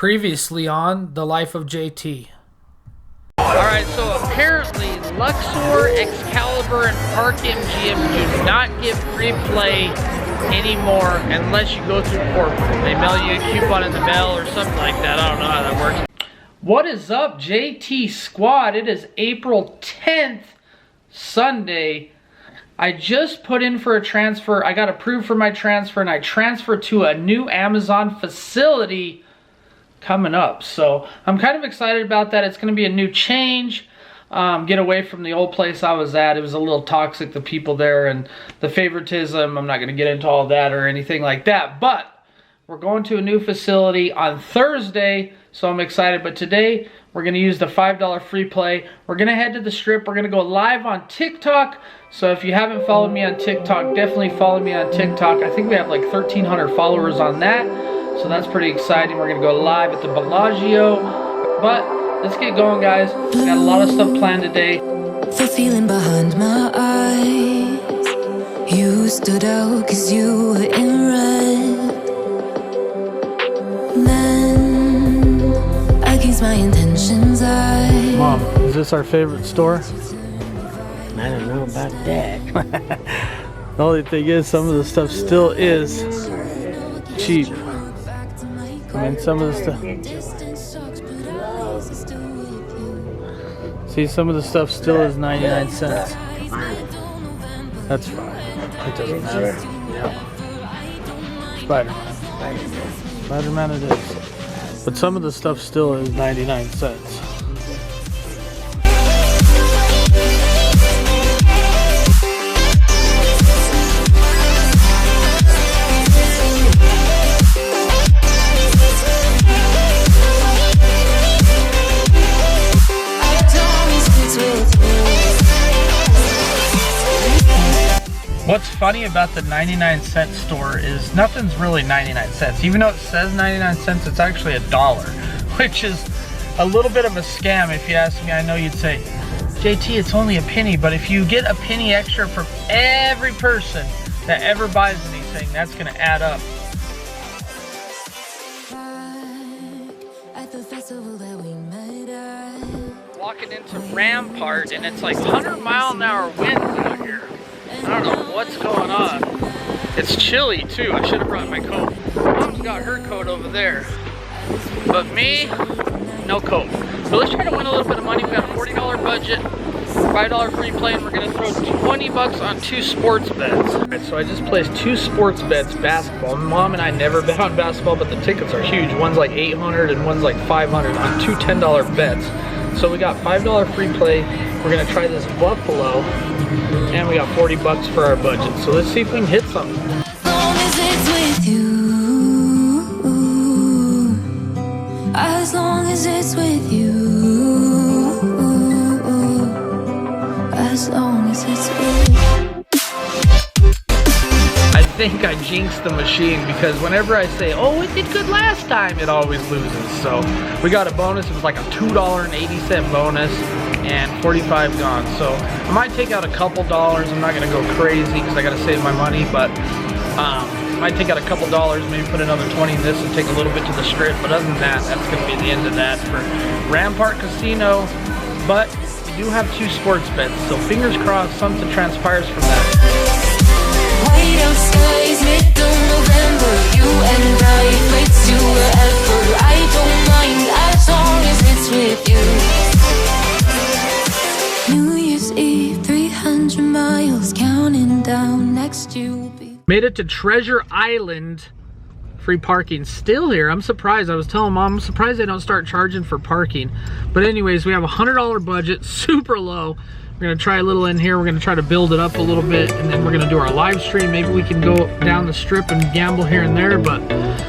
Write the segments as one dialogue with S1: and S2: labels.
S1: Previously on The Life of JT.
S2: Alright, so apparently Luxor, Excalibur, and Park MGM do not give free play anymore unless you go through corporate. They mail you a coupon in the mail or something like that. I don't know how that works. What is up, JT Squad? It is April 10th, Sunday. I just put in for a transfer. I got approved for my transfer, and I transferred to a new Amazon facility coming up. So I'm kind of excited about that. It's going to be a new change. Get away from the old place I was at. It was a little toxic, the people there, and the favoritism. I'm not going to get into all that or anything like that. But we're going to a new facility on Thursday, so I'm excited. But today, we're going to use the $5 free play. We're going to head to the Strip. We're going to go live on TikTok. So if you haven't followed me on TikTok, definitely follow me on TikTok. I think we have like 1,300 followers on that. So that's pretty exciting. We're going to go live at the Bellagio. But let's get going, guys. Got a lot of stuff planned today.
S3: The feeling behind my eyes. You stood out because you were in red. Then, against my intentions,
S1: Mom, is this our favorite store?
S4: I don't know about that.
S1: The only thing is, some of the stuff still is cheap. I mean, some of the stuff. See, some of the stuff still is 99 cents. That's fine. It doesn't matter. Yeah. Spider-Man. Spider-Man it is. But some of the stuff still is 99 cents.
S2: What's funny about the 99-cent store is nothing's really 99 cents. Even though it says 99 cents, it's actually $1, which is a little bit of a scam if you ask me. I know you'd say, JT, it's only a penny, but if you get a penny extra from every person that ever buys anything, that's gonna add up. Walking into Rampart, and it's like 100-mile-an-hour winds out here. I don't know what's going on. It's chilly too. I should have brought my coat. Mom's got her coat over there. But me, no coat. So let's try to win a little bit of money. We got a $40 budget, $5 free play, and we're gonna throw 20 bucks on 2 sports bets. Alright, so I just placed 2 sports bets, basketball. Mom and I never bet on basketball, but the tickets are huge. One's like 800 and one's like 500 on 2 $10 bets. So we got $5 free play. We're gonna try this Buffalo, and we got 40 bucks for our budget. So let's see if we can hit something.
S3: as long as it's with you, as long as it's with you, as long as it's with you.
S2: I think I jinxed the machine because whenever I say, oh, it did good last time, it always loses. So we got a bonus. It was like a $2.80 bonus and 45 gone. So I might take out a couple dollars. I'm not going to go crazy because I got to save my money, but I might take out a couple dollars, maybe put another 20 in this and take a little bit to the Strip. But other than that, that's going to be the end of that for Rampart Casino. But we do have 2 sports bets, so fingers crossed something transpires from that.
S3: White out skies, middle November. You and I equate to wherever. I don't mind as long as it's with you. New Year's Eve, 300 miles, counting down. Next year will be.
S2: Made it to Treasure Island. Free parking still here. I'm surprised. I was telling Mom, I'm surprised they don't start charging for parking. But anyways, we have a $100 budget, super low. We're gonna try a little in here. We're gonna try to build it up a little bit, and then we're gonna do our live stream. Maybe we can go down the Strip and gamble here and there, but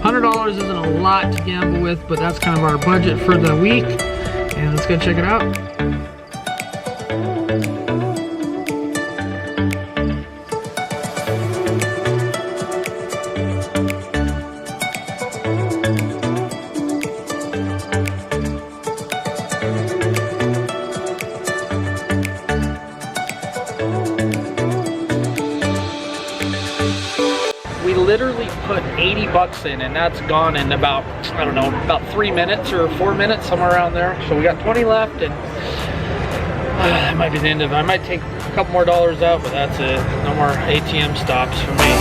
S2: $100 isn't a lot to gamble with, but that's kind of our budget for the week. And let's go check it out. We literally put 80 bucks in, and that's gone in about, I don't know, about 3 minutes or 4 minutes, somewhere around there. So we got 20 left, and that might be the end of it. I might take a couple more dollars out, but that's it. No more ATM stops for me.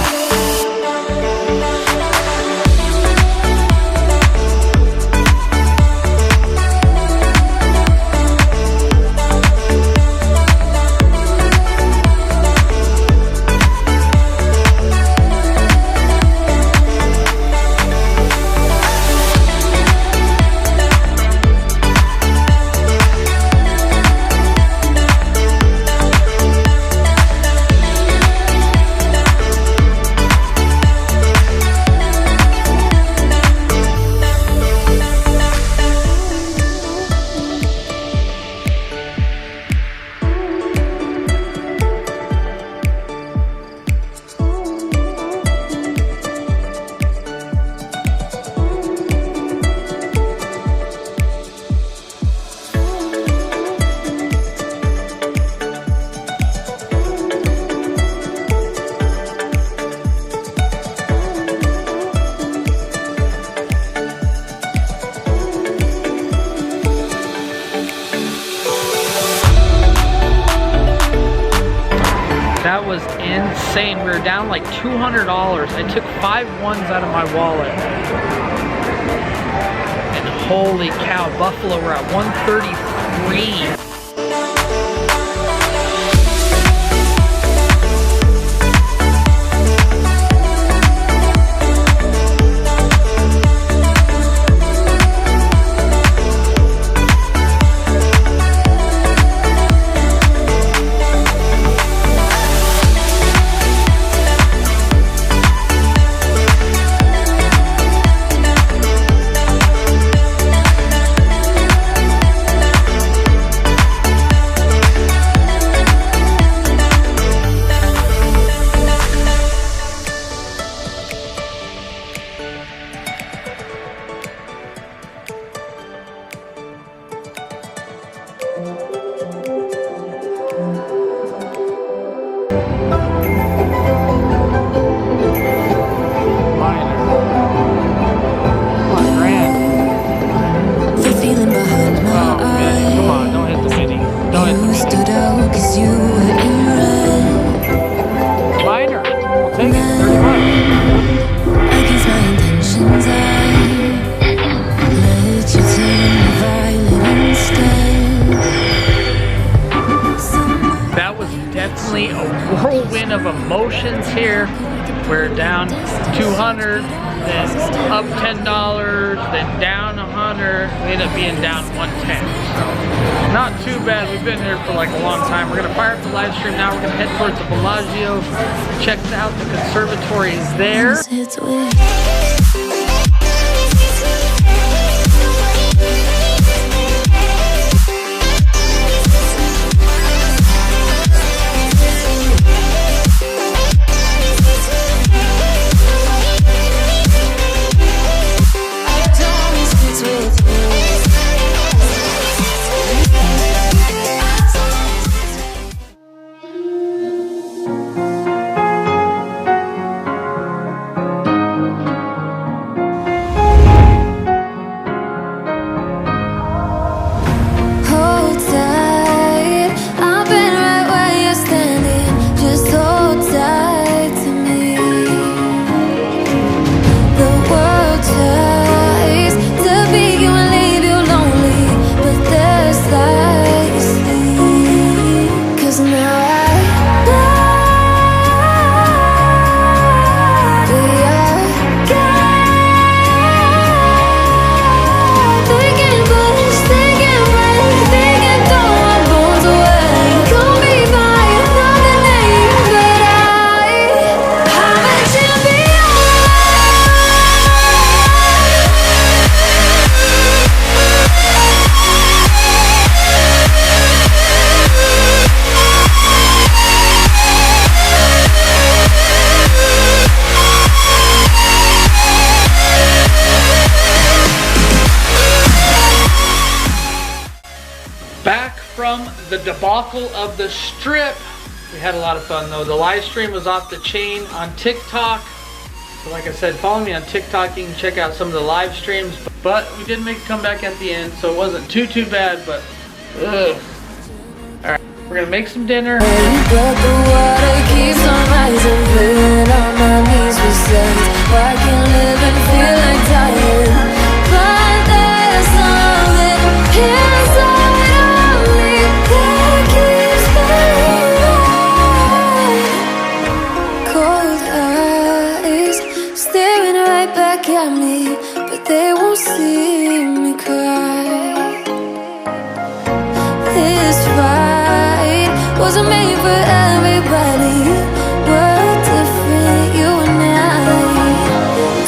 S2: That was insane. We were down like $200. I took 5 ones out of my wallet. And holy cow, Buffalo, we're at 133. Whirlwind of emotions here. We're down 200, then up $10, then down 100. We end up being down 110. So not too bad. We've been here for like a long time. We're gonna fire up the live stream now. We're gonna head towards the Bellagio. Check out the conservatory is there. The debacle of the strip. We had a lot of fun though. The live stream was off the chain on TikTok.
S1: So like I said, follow me on TikTok. You can check out some of the live streams. But we did make a comeback at the end, so it wasn't too bad, but ugh. Alright, we're gonna make some dinner.
S3: But the water keeps on rising, pulling on my knees with sense. I can live and feel like dying, but there's something inside of me that keeps me alive. Cold eyes staring right back at me, but they won't see me cry. This fight wasn't made for everybody. We're different, you and I.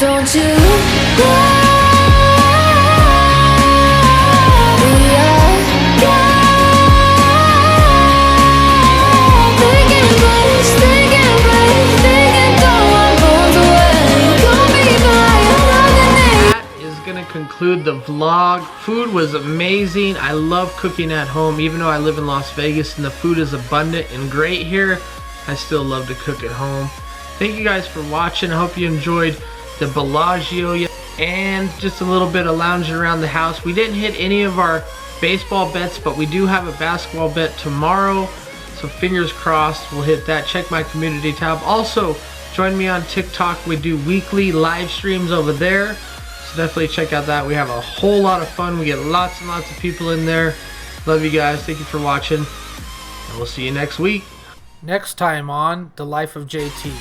S3: Don't you know? We are thinking place, thinking place, thinking don't want both away. Don't be my
S1: That is gonna conclude the vlog. Food was amazing. I love cooking at home. Even though I live in Las Vegas and the food is abundant and great here, I still love to cook at home. Thank you guys for watching. I hope you enjoyed the Bellagio and just a little bit of lounging around the house. We didn't hit any of our baseball bets, but we do have a basketball bet tomorrow, so fingers crossed we'll hit that. Check my community tab. Also, join me on TikTok. We do weekly live streams over there, so definitely check out that. We have a whole lot of fun. We get lots and lots of people in there. Love you guys. Thank you for watching, and we'll see you next week. Next time on The Life of JT.